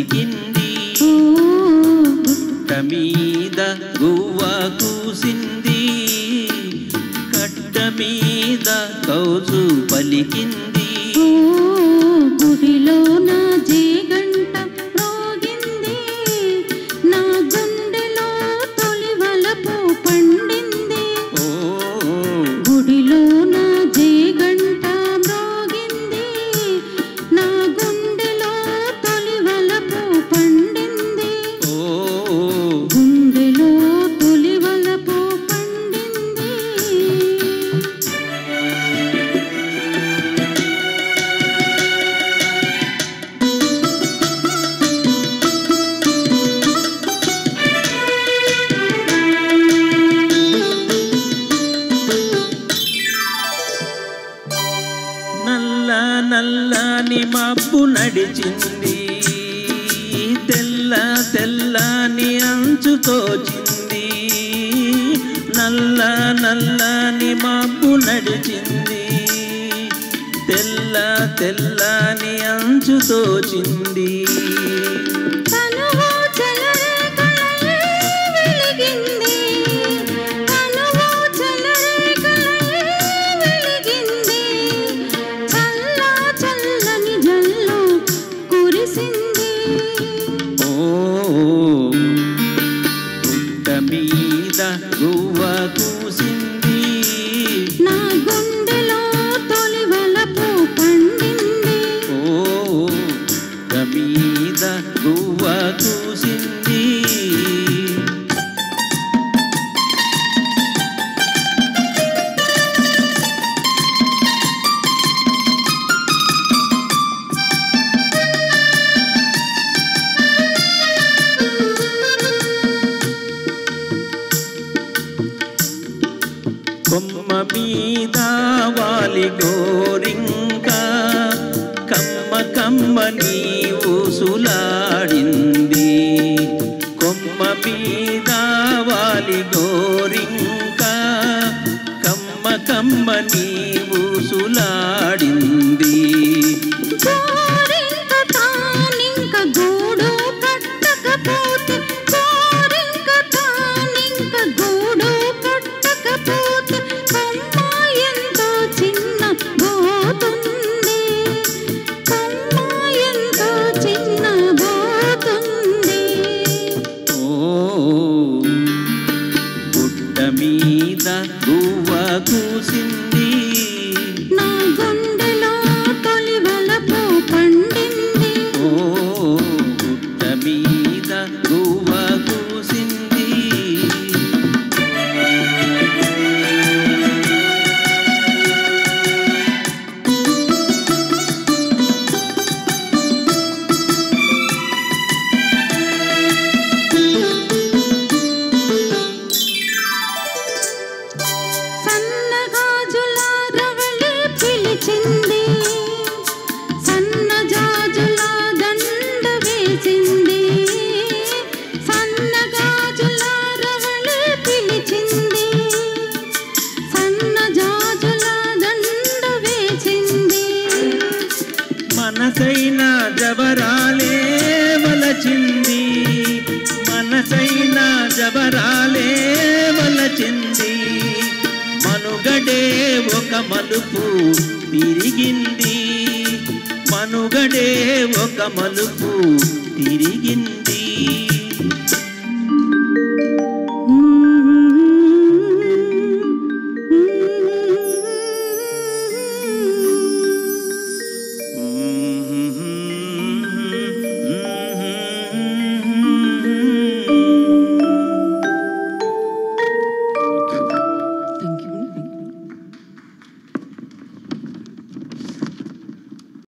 పలికింది పుట్ట మీద గువ్వ కూసింది కట్ట మీద కౌజు పలికింది గుడిలో నా జేగంట మ్రోగింది నా గుండెలో తొలి వలపు పండింది గుడిలో నా జేగంట మ్రోగింది నా గుండెలో తొలి వలపు పండింది గుండెలో తొలి వలపు పండింది నల్ల నల్లని మబ్బు నడిచింది తెల్ల తెల్లని అంచు తోచింది నల్ల నల్లని మబ్బు నడిచింది తెల్ల తెల్లని అంచు తోచింది మీద గువ్వ కూసింది నా గుండెలో తొలి వలపు పండింది మీద గువ్వ కూసింది కొమ్మ మీద వాలి గోరింక కమ్మ కమ్మని ఊసులాడింది కొమ్మ మీద వాలి గోరింక కమ్మ కమ్మని ఊసులాడింది మీద గువ్వ కూసింది నా గుండెలో తొలి వలపు పండింది పుట్ట మీద గువ్వ కూసింది సన్న జాజుల దండ వేసింది సన్న గాజుల రవళి పిలిచింది సన్న జాజుల దండ వేసింది మనసైన జబరాలే వలచింది మనసైన జబరాలే వలచింది మనుగడే ఒక మలుపు తిరిగింది మనుగడే ఒక మలుపు తిరిగింది